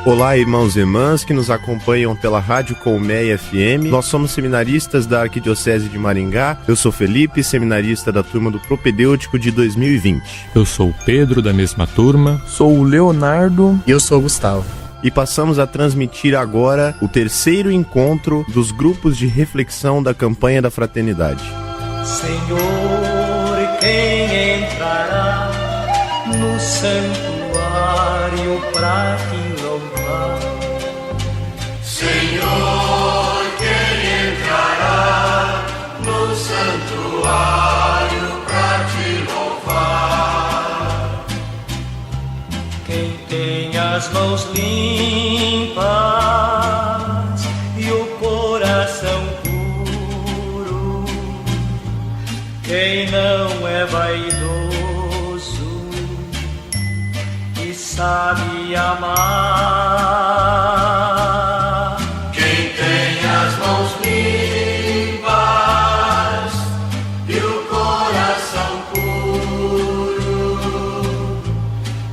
Olá, irmãos e irmãs que nos acompanham pela Rádio Colmeia FM. Nós somos seminaristas da Arquidiocese de Maringá. Eu sou Felipe, seminarista da turma do Propedêutico de 2020. Eu sou o Pedro, da mesma turma. Sou o Leonardo. E eu sou o Gustavo. E passamos a transmitir agora o terceiro encontro dos grupos de reflexão da campanha da Fraternidade. Senhor, quem entrará no santuário pra te louvar? Senhor, quem entrará no santuário pra te louvar? Quem tem as mãos limpas e o coração puro, quem não é vaidoso e sabe amar. Quem tem as mãos limpas e o coração puro,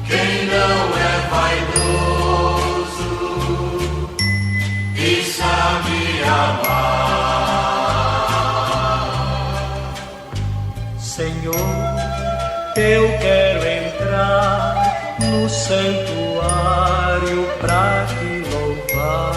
quem não é vaidoso e sabe amar. Senhor, eu quero entrar no santuário pra te louvar.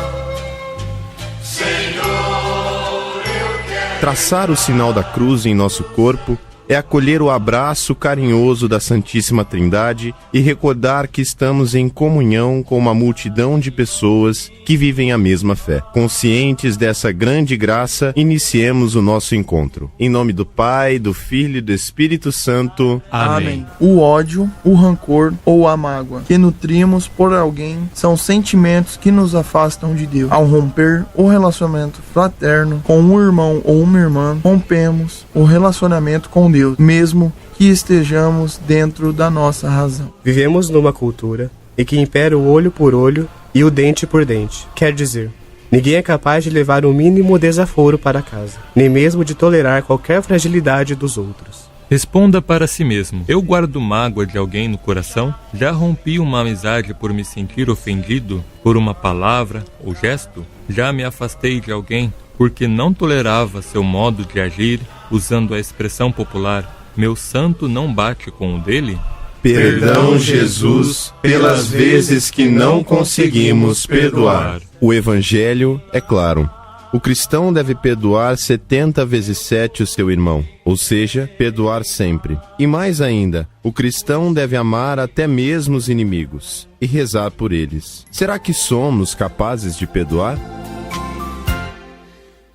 Senhor, eu quero. Traçar o sinal da cruz em nosso corpo é acolher o abraço carinhoso da Santíssima Trindade e recordar que estamos em comunhão com uma multidão de pessoas que vivem a mesma fé. Conscientes dessa grande graça, iniciemos o nosso encontro. Em nome do Pai, do Filho e do Espírito Santo. Amém. O ódio, o rancor ou a mágoa que nutrimos por alguém são sentimentos que nos afastam de Deus. Ao romper o relacionamento fraterno com um irmão ou uma irmã, rompemos o relacionamento com Deus, mesmo que estejamos dentro da nossa razão. Vivemos numa cultura em que impera o olho por olho e o dente por dente. Quer dizer, ninguém é capaz de levar o mínimo desaforo para casa, nem mesmo de tolerar qualquer fragilidade dos outros. Responda para si mesmo. Eu guardo mágoa de alguém no coração? Já rompi uma amizade por me sentir ofendido por uma palavra ou gesto? Já me afastei de alguém porque não tolerava seu modo de agir, usando a expressão popular, meu santo não bate com o dele? Perdão, Jesus, pelas vezes que não conseguimos perdoar. O Evangelho é claro. O cristão deve perdoar 70 vezes 7 o seu irmão, ou seja, perdoar sempre. E mais ainda, o cristão deve amar até mesmo os inimigos e rezar por eles. Será que somos capazes de perdoar?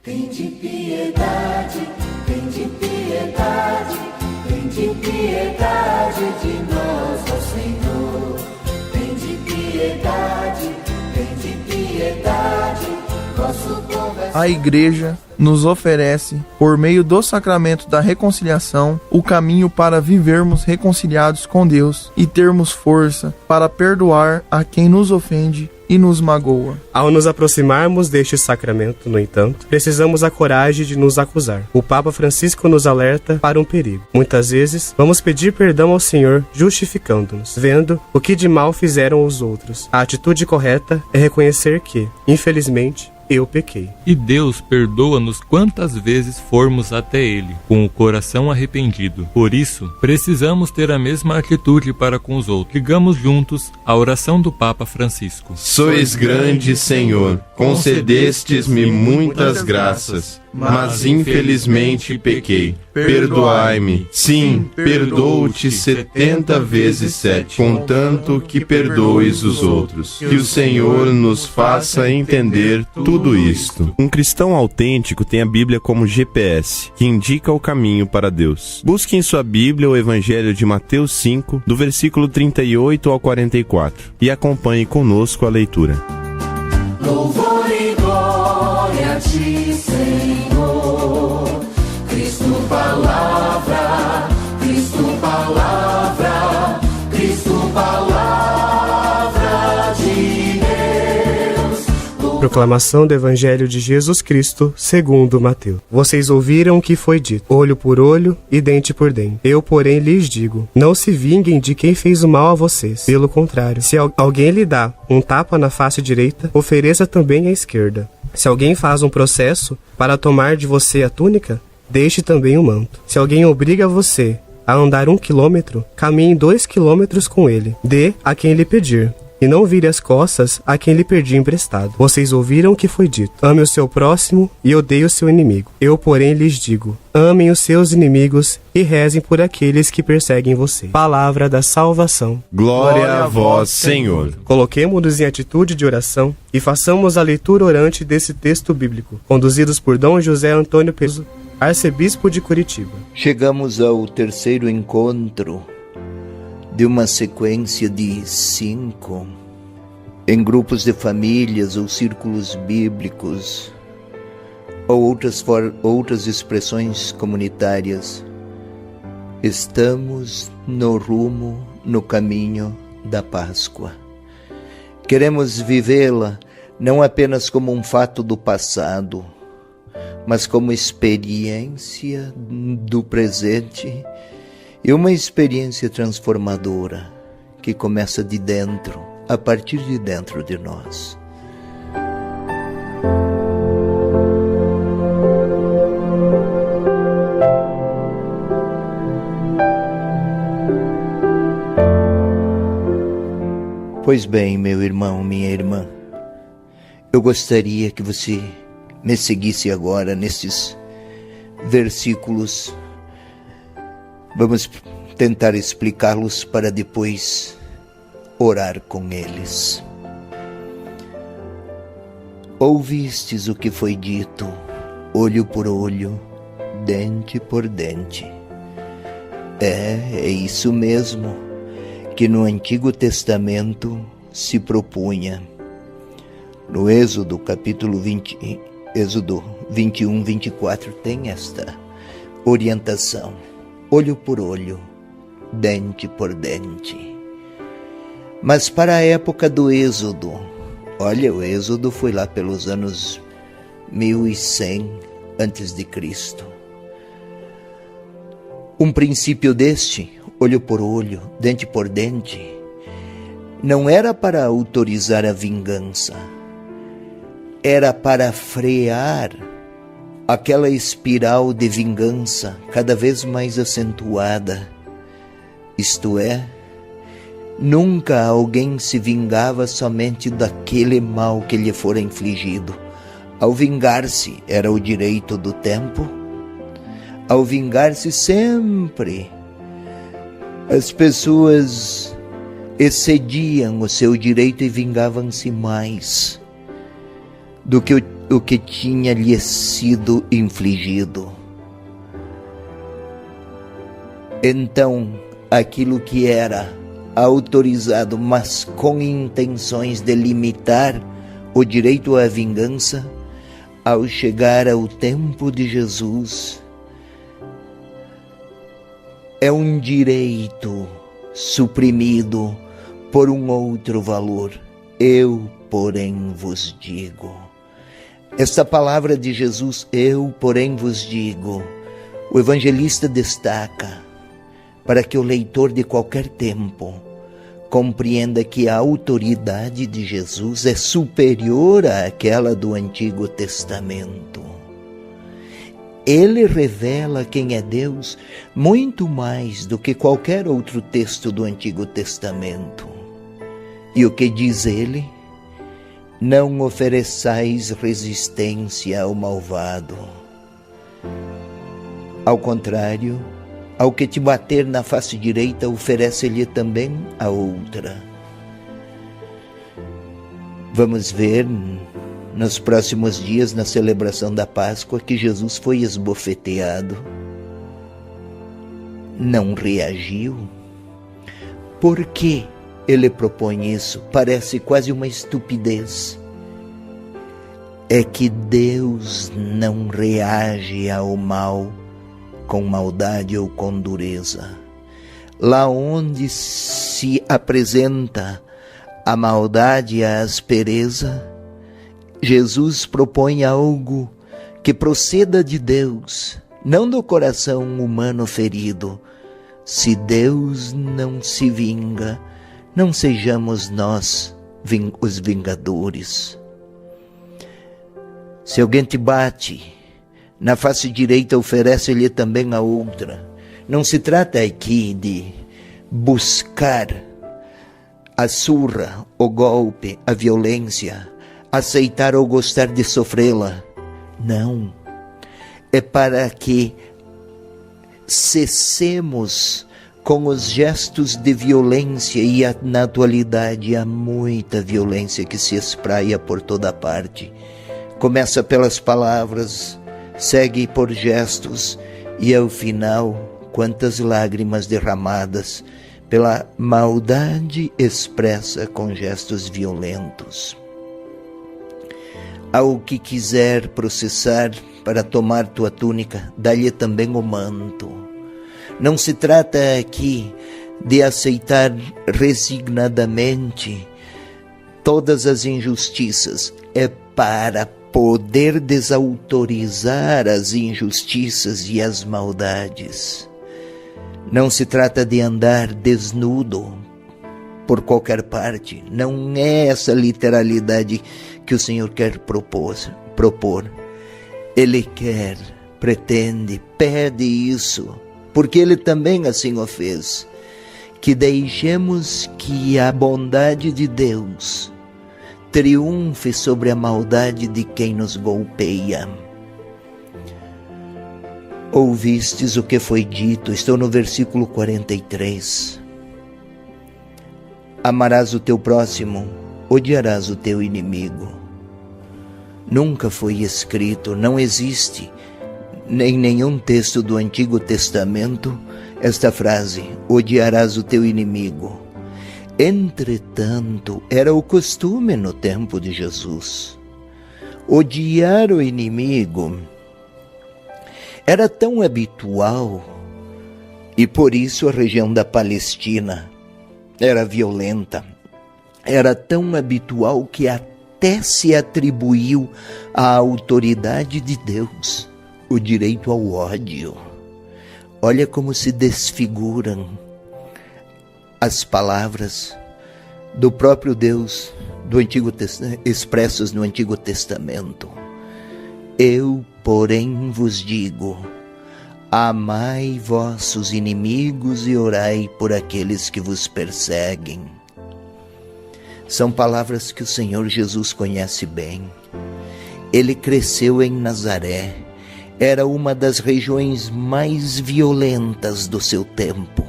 Tende piedade, tende piedade, tende piedade de nós, ó Senhor. Tende piedade, nosso povo é... A Igreja nos oferece, por meio do sacramento da reconciliação, o caminho para vivermos reconciliados com Deus e termos força para perdoar a quem nos ofende e nos magoa. Ao nos aproximarmos deste sacramento, no entanto, precisamos a coragem de nos acusar. O Papa Francisco nos alerta para um perigo. Muitas vezes, vamos pedir perdão ao Senhor justificando-nos, vendo o que de mal fizeram os outros. A atitude correta é reconhecer que, infelizmente, eu pequei. E Deus perdoa-nos quantas vezes formos até Ele, com o coração arrependido. Por isso, precisamos ter a mesma atitude para com os outros. Digamos juntos a oração do Papa Francisco. Sois grande, Senhor, concedestes-me muitas graças, mas infelizmente pequei. Perdoai-me. Sim, perdoo-te 70 vezes 7, contanto que perdoes os outros. Que o Senhor nos faça entender tudo isto. Um cristão autêntico tem a Bíblia como GPS, que indica o caminho para Deus. Busque em sua Bíblia o Evangelho de Mateus 5, do versículo 38 ao 44, e acompanhe conosco a leitura. Louvor e glória a ti, Senhor. Cristo palavra, Cristo palavra, Cristo palavra de Deus. Proclamação do Evangelho de Jesus Cristo, segundo Mateus. Vocês ouviram o que foi dito, olho por olho e dente por dente. Eu, porém, lhes digo, não se vinguem de quem fez o mal a vocês. Pelo contrário, se alguém lhe dá um tapa na face direita, ofereça também a esquerda. Se alguém faz um processo para tomar de você a túnica, deixe também o manto. Se alguém obriga você a andar 1 quilômetro, caminhe 2 quilômetros com ele. Dê a quem lhe pedir, e não vire as costas a quem lhe pedir emprestado. Vocês ouviram o que foi dito, ame o seu próximo e odeie o seu inimigo. Eu, porém, lhes digo, amem os seus inimigos e rezem por aqueles que perseguem você. Palavra da salvação. Glória a vós, Senhor. Coloquemo-nos em atitude de oração e façamos a leitura orante desse texto bíblico, conduzidos por Dom José Antônio Peso, arcebispo de Curitiba. Chegamos ao terceiro encontro de uma sequência de 5 em grupos de famílias ou círculos bíblicos ou outras expressões comunitárias. Estamos no caminho da Páscoa. Queremos vivê-la não apenas como um fato do passado, mas como experiência do presente e uma experiência transformadora que começa de dentro, a partir de dentro de nós. Pois bem, meu irmão, minha irmã, eu gostaria que você me seguisse agora nesses versículos. Vamos tentar explicá-los para depois orar com eles. Ouvistes o que foi dito, olho por olho, dente por dente. É isso mesmo que no Antigo Testamento se propunha. No Êxodo, capítulo 20, Êxodo 21, 24, tem esta orientação. Olho por olho, dente por dente. Mas para a época do Êxodo, olha, o Êxodo foi lá pelos anos 1100 a.C. Um princípio deste, olho por olho, dente por dente, não era para autorizar a vingança, era para frear aquela espiral de vingança cada vez mais acentuada. Isto é, nunca alguém se vingava somente daquele mal que lhe fora infligido. Ao vingar-se era o direito do tempo. Ao vingar-se sempre as pessoas excediam o seu direito e vingavam-se mais do que o que tinha lhe sido infligido. Então, aquilo que era autorizado, mas com intenções de limitar o direito à vingança, ao chegar ao tempo de Jesus, é um direito suprimido por um outro valor. Eu, porém, vos digo. Esta palavra de Jesus, eu, porém, vos digo, o evangelista destaca para que o leitor de qualquer tempo compreenda que a autoridade de Jesus é superior àquela do Antigo Testamento. Ele revela quem é Deus muito mais do que qualquer outro texto do Antigo Testamento. E o que diz ele? Não ofereçais resistência ao malvado. Ao contrário, ao que te bater na face direita, oferece-lhe também a outra. Vamos ver nos próximos dias, na celebração da Páscoa, que Jesus foi esbofeteado. Não reagiu. Por que ele propõe isso? Parece quase uma estupidez. É que Deus não reage ao mal com maldade ou com dureza. Lá onde se apresenta a maldade e a aspereza, Jesus propõe algo que proceda de Deus, não do coração humano ferido. Se Deus não se vinga, não sejamos nós os vingadores. Se alguém te bate na face direita, oferece-lhe também a outra. Não se trata aqui de buscar a surra, o golpe, a violência, aceitar ou gostar de sofrê-la. Não. É para que cessemos com os gestos de violência, e na atualidade há muita violência que se espraia por toda parte. Começa pelas palavras, segue por gestos e ao final, quantas lágrimas derramadas pela maldade expressa com gestos violentos. Ao que quiser processar para tomar tua túnica, dá-lhe também o manto. Não se trata aqui de aceitar resignadamente todas as injustiças, é para poder desautorizar as injustiças e as maldades. Não se trata de andar desnudo por qualquer parte. Não é essa literalidade que o Senhor quer propor. Ele quer, pretende, pede isso, porque Ele também assim o fez. Que deixemos que a bondade de Deus triunfe sobre a maldade de quem nos golpeia. Ouvistes o que foi dito, estou no versículo 43. Amarás o teu próximo, odiarás o teu inimigo. Nunca foi escrito, não existe em nenhum texto do Antigo Testamento esta frase, odiarás o teu inimigo. Entretanto, era o costume no tempo de Jesus. Odiar o inimigo era tão habitual, e por isso a região da Palestina era violenta. Era tão habitual que até se atribuiu à autoridade de Deus o direito ao ódio. Olha como se desfiguram as palavras do próprio Deus do Antigo expressas no Antigo Testamento. Eu, porém, vos digo, amai vossos inimigos e orai por aqueles que vos perseguem. São palavras que o Senhor Jesus conhece bem. Ele cresceu em Nazaré. Era uma das regiões mais violentas do seu tempo.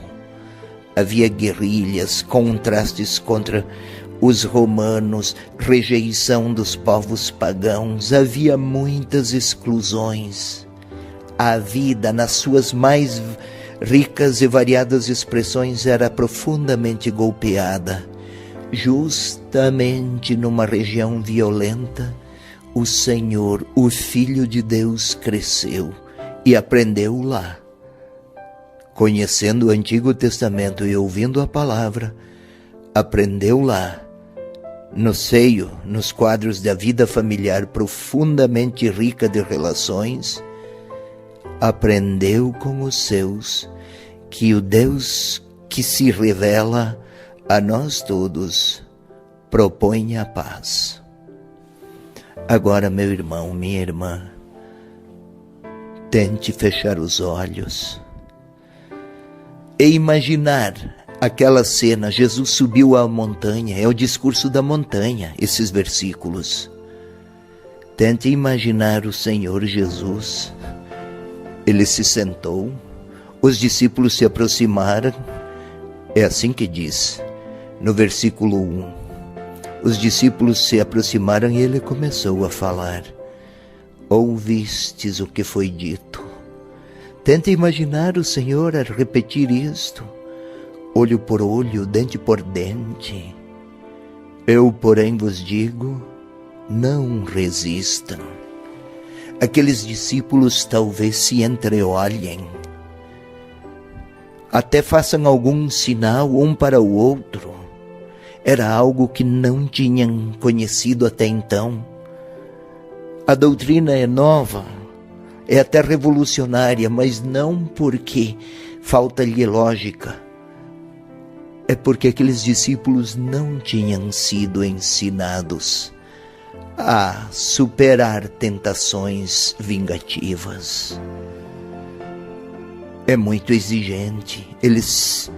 Havia guerrilhas, contrastes contra os romanos, rejeição dos povos pagãos, havia muitas exclusões. A vida, nas suas mais ricas e variadas expressões, era profundamente golpeada. Justamente numa região violenta, o Senhor, o Filho de Deus, cresceu e aprendeu lá. Conhecendo o Antigo Testamento e ouvindo a palavra, aprendeu lá, no seio, nos quadros da vida familiar profundamente rica de relações, aprendeu com os seus que o Deus que se revela a nós todos propõe a paz. Agora, meu irmão, minha irmã, tente fechar os olhos e imaginar aquela cena. Jesus subiu à montanha, é o discurso da montanha, esses versículos. Tente imaginar o Senhor Jesus. Ele se sentou, os discípulos se aproximaram, é assim que diz, no versículo 1. Os discípulos se aproximaram e ele começou a falar. Ouvistes o que foi dito. Tente imaginar o Senhor a repetir isto, olho por olho, dente por dente. Eu, porém, vos digo, não resistam. Aqueles discípulos talvez se entreolhem, até façam algum sinal um para o outro. Era algo que não tinham conhecido até então. A doutrina é nova, é até revolucionária, mas não porque falta-lhe lógica. É porque aqueles discípulos não tinham sido ensinados a superar tentações vingativas. É muito exigente. Eles,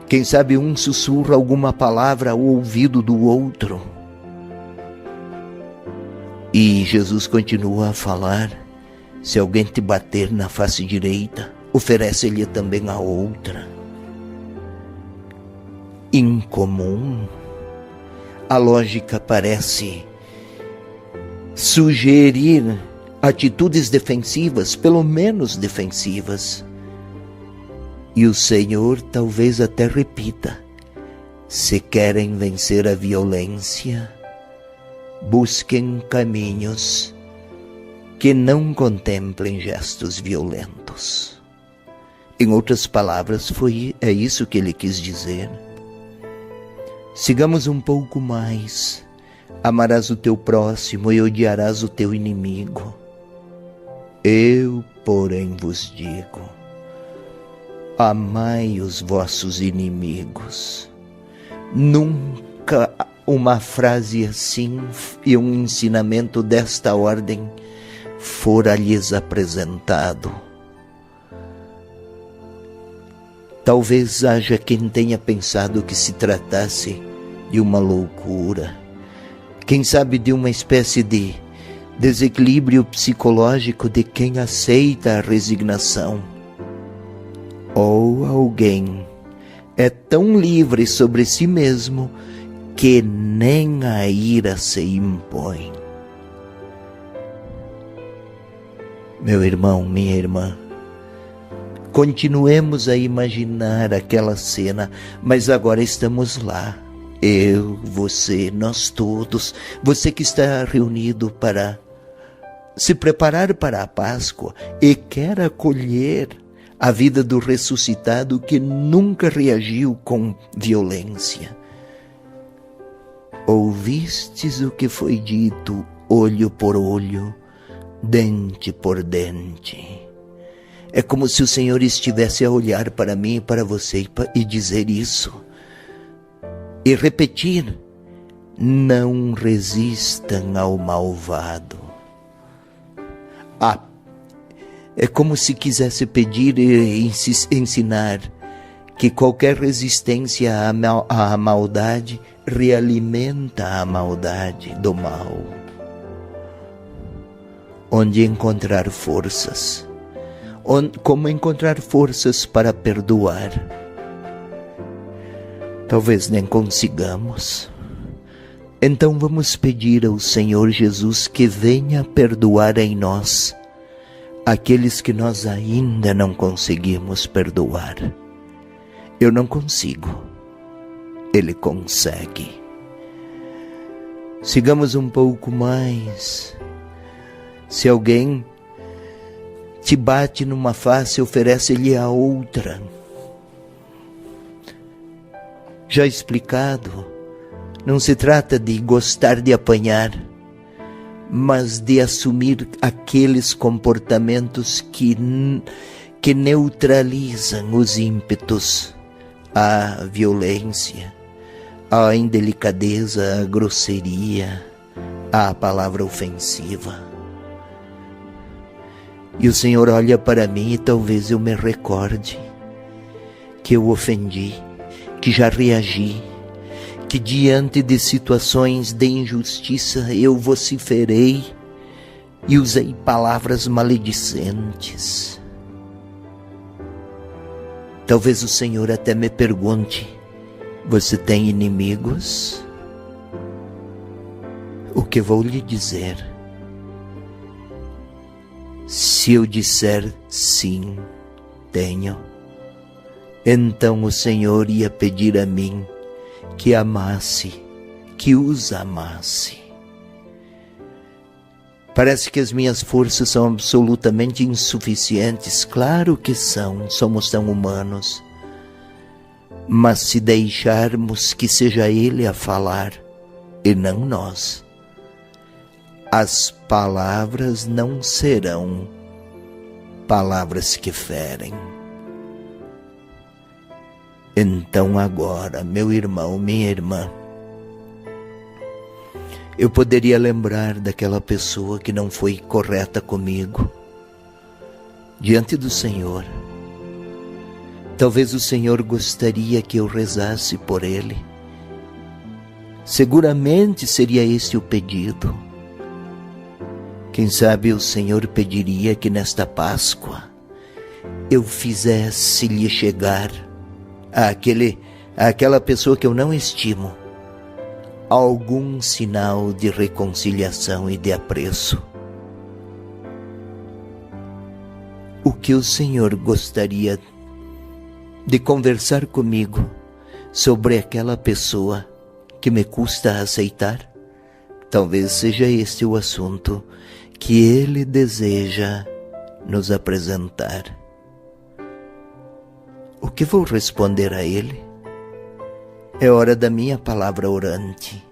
quem sabe, um sussurra alguma palavra ao ouvido do outro. E Jesus continua a falar: se alguém te bater na face direita, oferece-lhe também a outra. Incomum. A lógica parece sugerir atitudes defensivas, pelo menos defensivas. E o Senhor talvez até repita: se querem vencer a violência, busquem caminhos que não contemplem gestos violentos. Em outras palavras, é isso que ele quis dizer. Sigamos um pouco mais. Amarás o teu próximo e odiarás o teu inimigo. Eu, porém, vos digo: amai os vossos inimigos. Nunca uma frase assim e um ensinamento desta ordem fora-lhes apresentado. Talvez haja quem tenha pensado que se tratasse de uma loucura, quem sabe de uma espécie de desequilíbrio psicológico de quem aceita a resignação. Ou alguém é tão livre sobre si mesmo que nem a ira se impõe. Meu irmão, minha irmã, continuemos a imaginar aquela cena, mas agora estamos lá. Eu, você, nós todos, você que está reunido para se preparar para a Páscoa e quer acolher a vida do ressuscitado que nunca reagiu com violência. Ouvistes o que foi dito, olho por olho, dente por dente. É como se o Senhor estivesse a olhar para mim e para você e dizer isso. E repetir: não resistam ao malvado. É como se quisesse pedir e ensinar que qualquer resistência à maldade realimenta a maldade do mal. Onde encontrar forças? Como encontrar forças para perdoar? Talvez nem consigamos. Então vamos pedir ao Senhor Jesus que venha perdoar em nós aqueles que nós ainda não conseguimos perdoar. Eu não consigo, Ele consegue. Sigamos um pouco mais. Se alguém te bate numa face, oferece-lhe a outra. Já explicado, não se trata de gostar de apanhar, mas de assumir aqueles comportamentos que neutralizam os ímpetos, a violência, a indelicadeza, a grosseria, a palavra ofensiva. E o Senhor olha para mim e talvez eu me recorde que eu ofendi, que já reagi, que diante de situações de injustiça eu vociferei e usei palavras maledicentes. Talvez o Senhor até me pergunte: você tem inimigos? O que vou lhe dizer? Se eu disser sim, tenho, então o Senhor ia pedir a mim que amasse, que os amasse. Parece que as minhas forças são absolutamente insuficientes. Claro que são, somos tão humanos. Mas se deixarmos que seja Ele a falar, e não nós, as palavras não serão palavras que ferem. Então agora, meu irmão, minha irmã, eu poderia lembrar daquela pessoa que não foi correta comigo diante do Senhor. Talvez o Senhor gostaria que eu rezasse por ele. Seguramente seria esse o pedido. Quem sabe o Senhor pediria que nesta Páscoa eu fizesse-lhe chegar àquela pessoa que eu não estimo algum sinal de reconciliação e de apreço. O que o Senhor gostaria de conversar comigo sobre aquela pessoa que me custa aceitar? Talvez seja este o assunto que Ele deseja nos apresentar. O que vou responder a Ele? É hora da minha palavra orante,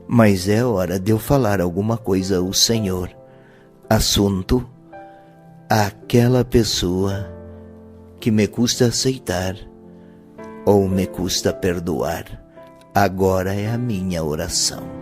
mas é hora de eu falar alguma coisa ao Senhor. Assunto: aquela pessoa que me custa aceitar ou me custa perdoar. Agora é a minha oração.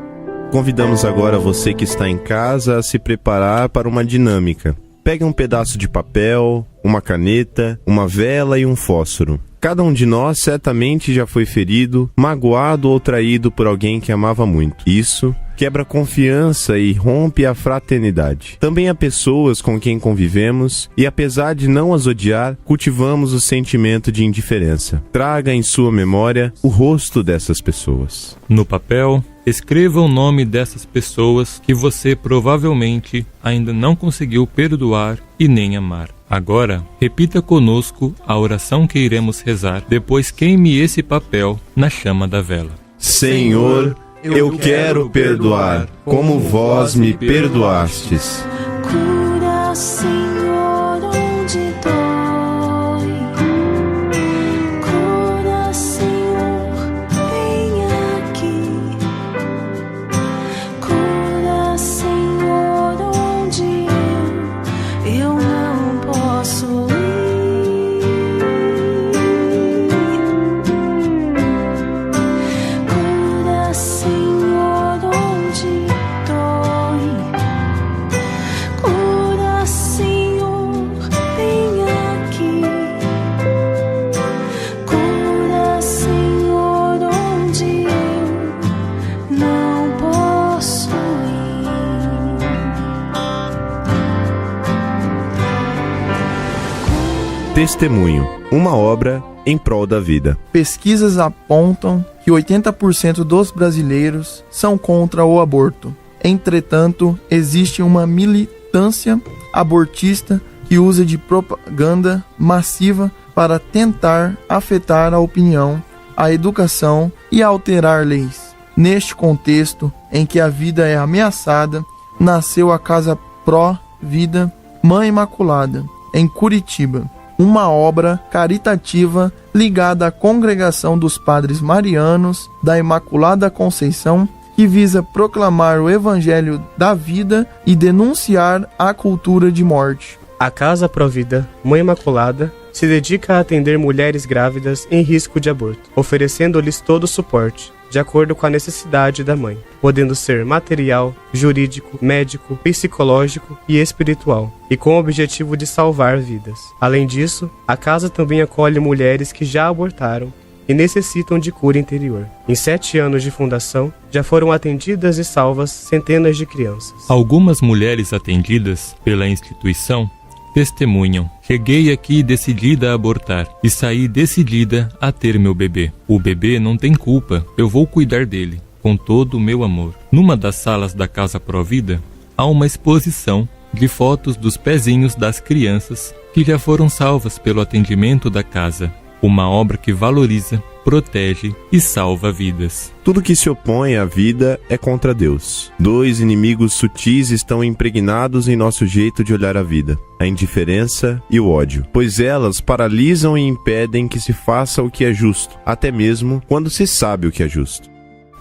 Convidamos agora você que está em casa a se preparar para uma dinâmica. Pegue um pedaço de papel, uma caneta, uma vela e um fósforo. Cada um de nós certamente já foi ferido, magoado ou traído por alguém que amava muito. Isso quebra a confiança e rompe a fraternidade. Também há pessoas com quem convivemos e, apesar de não as odiar, cultivamos o sentimento de indiferença. Traga em sua memória o rosto dessas pessoas. No papel, escreva o nome dessas pessoas que você provavelmente ainda não conseguiu perdoar e nem amar. Agora, repita conosco a oração que iremos rezar, depois queime esse papel na chama da vela. Senhor, eu quero perdoar, como vós me perdoastes. Cura, Senhor, onde dói. Cura, Senhor, vem aqui. Cura, Senhor, onde eu não posso ir. Cura, Senhor, onde dói. Cura, Senhor, vem aqui. Cura, Senhor, onde eu não posso ir. Testemunho, uma obra em prol da vida. Pesquisas apontam que 80% dos brasileiros são contra o aborto. Entretanto, existe uma militância abortista que usa de propaganda massiva para tentar afetar a opinião, a educação e alterar leis. Neste contexto em que a vida é ameaçada, nasceu a Casa Pró-Vida Mãe Imaculada, em Curitiba, uma obra caritativa ligada à Congregação dos Padres Marianos da Imaculada Conceição, que visa proclamar o Evangelho da vida e denunciar a cultura de morte. A Casa Pró-Vida Mãe Imaculada se dedica a atender mulheres grávidas em risco de aborto, oferecendo-lhes todo o suporte, de acordo com a necessidade da mãe, podendo ser material, jurídico, médico, psicológico e espiritual, e com o objetivo de salvar vidas. Além disso, a casa também acolhe mulheres que já abortaram e necessitam de cura interior. Em 7 anos de fundação, já foram atendidas e salvas centenas de crianças. Algumas mulheres atendidas pela instituição testemunham: cheguei aqui decidida a abortar e saí decidida a ter meu bebê. O bebê não tem culpa, eu vou cuidar dele com todo o meu amor. Numa das salas da Casa Pró-Vida há uma exposição de fotos dos pezinhos das crianças que já foram salvas pelo atendimento da casa. Uma obra que valoriza, protege e salva vidas. Tudo que se opõe à vida é contra Deus. 2 inimigos sutis estão impregnados em nosso jeito de olhar a vida: a indiferença e o ódio, pois elas paralisam e impedem que se faça o que é justo, até mesmo quando se sabe o que é justo.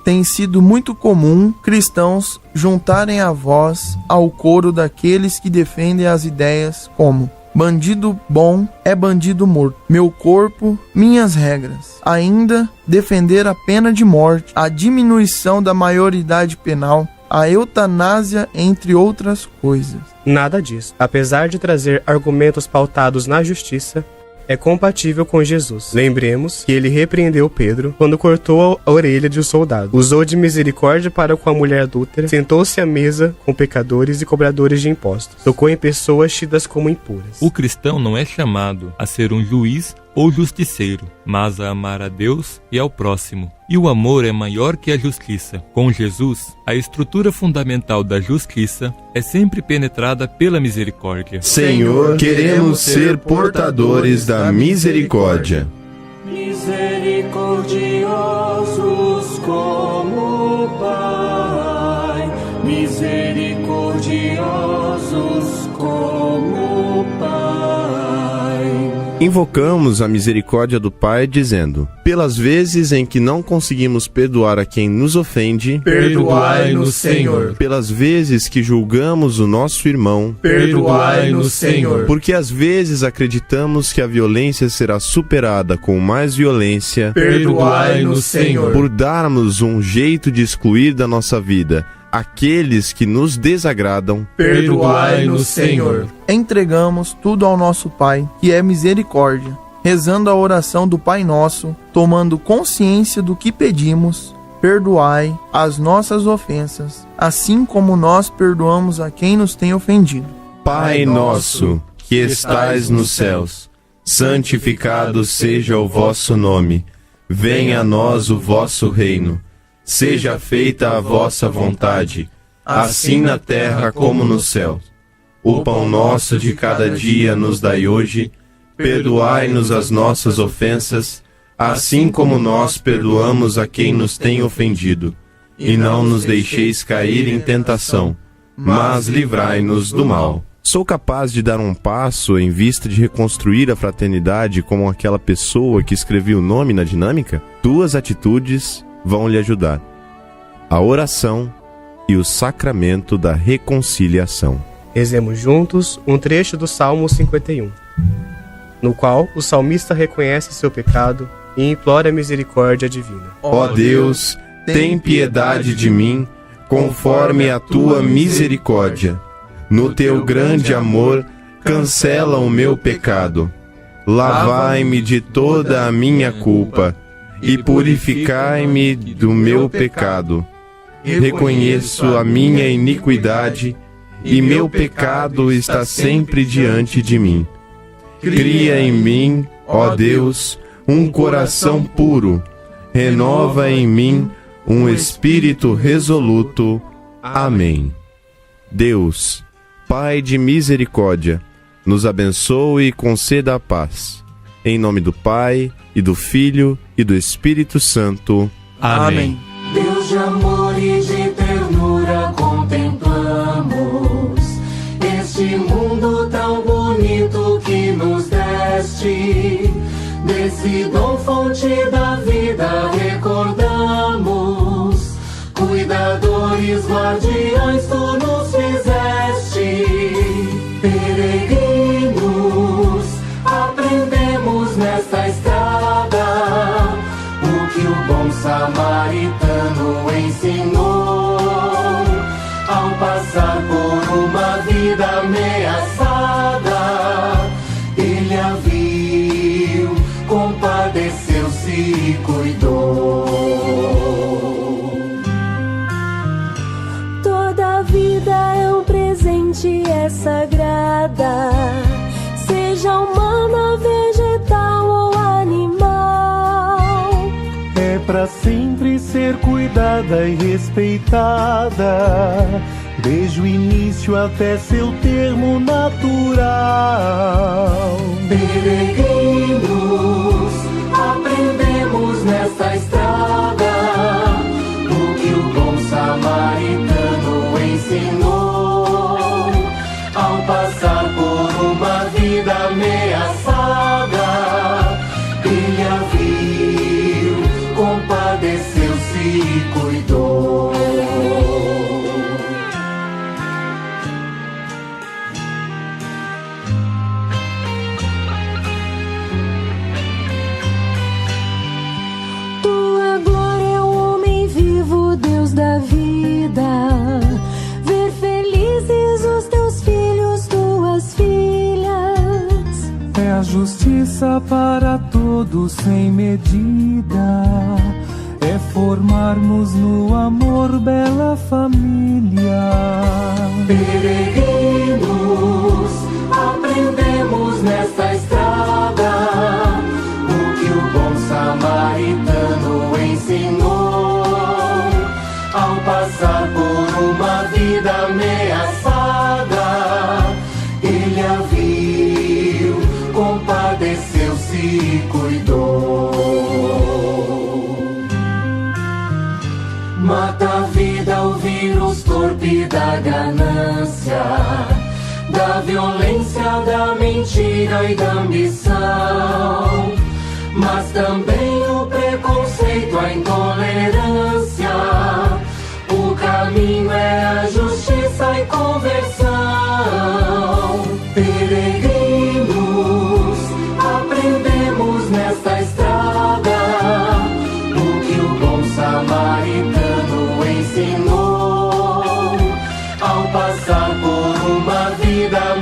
tem sido muito comum cristãos juntarem a voz ao coro daqueles que defendem as ideias como: bandido bom é bandido morto, meu corpo, minhas regras. Ainda defender a pena de morte, a diminuição da maioridade penal, a eutanásia, entre outras coisas. Nada disso. Apesar de trazer argumentos pautados na justiça, é compatível com Jesus. Lembremos que ele repreendeu Pedro quando cortou a orelha de um soldado. Usou de misericórdia para com a mulher adúltera, sentou-se à mesa com pecadores e cobradores de impostos. Tocou em pessoas tidas como impuras. O cristão não é chamado a ser um juiz ou justiceiro, mas a amar a Deus e ao próximo. E o amor é maior que a justiça. Com Jesus, a estrutura fundamental da justiça é sempre penetrada pela misericórdia. Senhor, queremos ser portadores da misericórdia. Misericordiosos como o Pai, misericordiosos como o Pai. Invocamos a misericórdia do Pai, dizendo: pelas vezes em que não conseguimos perdoar a quem nos ofende, perdoai-nos, Senhor. Pelas vezes que julgamos o nosso irmão, perdoai-nos, Senhor. Porque às vezes acreditamos que a violência será superada com mais violência, perdoai-nos, Senhor. Por darmos um jeito de excluir da nossa vida aqueles que nos desagradam, perdoai-nos, Senhor. Entregamos tudo ao nosso Pai, que é misericórdia, rezando a oração do Pai Nosso, tomando consciência do que pedimos. Perdoai as nossas ofensas, assim como nós perdoamos a quem nos tem ofendido. Pai nosso, que estais nos céus, santificado seja o vosso nome. Venha a nós o vosso reino. Seja feita a vossa vontade, assim na terra como no céu. O pão nosso de cada dia nos dai hoje. Perdoai-nos as nossas ofensas, assim como nós perdoamos a quem nos tem ofendido. E não nos deixeis cair em tentação, mas livrai-nos do mal. Sou capaz de dar um passo em vista de reconstruir a fraternidade como aquela pessoa que escreveu o nome na dinâmica? Duas atitudes vão lhe ajudar: a oração e o sacramento da reconciliação. Rezemos juntos um trecho do Salmo 51, no qual o salmista reconhece seu pecado e implora a misericórdia divina. Ó Deus, tem piedade de mim, conforme a tua misericórdia. No teu grande amor, cancela o meu pecado. Lavai-me de toda a minha culpa e purificai-me do meu pecado. Reconheço a minha iniquidade e meu pecado está sempre diante de mim. Cria em mim, ó Deus, um coração puro. Renova em mim um espírito resoluto. Amém. Deus, Pai de misericórdia, nos abençoe e conceda a paz. Em nome do Pai, e do Filho, e do Espírito Santo. Amém. Deus de amor e de ternura contemplamos este mundo tão bonito que nos deste. Desse dom fonte da vida recordamos, cuidadores, guardiões tu nos fizeste. Peregrinos, aprendemos nesta estrada o que o bom samaritano ensinou. Ao passar por uma vida ameaçada, ele a viu, compadeceu-se e cuidou. Toda vida é um presente, é sagrada, seja humana, vegetal ou animal. É pra sempre ser cuidada e respeitada, desde o início até seu termo natural. Peregrinos, aprendemos nesta estrada o que o bom samaritano ensinou. Ao passar por uma vida ameaçada, ele a viu, compadeceu-se cuidou. Tua glória é o homem vivo, Deus da vida. Ver felizes os teus filhos, tuas filhas. É a justiça para todos sem medida. É formarmos no amor bela família. Peregrinos, aprendemos nesta estrada o que o bom samaritano ensinou. Ao passar por uma vida ameaçada, ele a viu, compadeceu-se e cuidou. Mata a vida o vírus torpe da ganância, da violência, da mentira e da ambição, mas também o preconceito, a intolerância. O caminho é a justiça e conversão. Peregrinos, aprendemos nesta estrada o que o bom samaritano ensinou. Ao passar por uma vida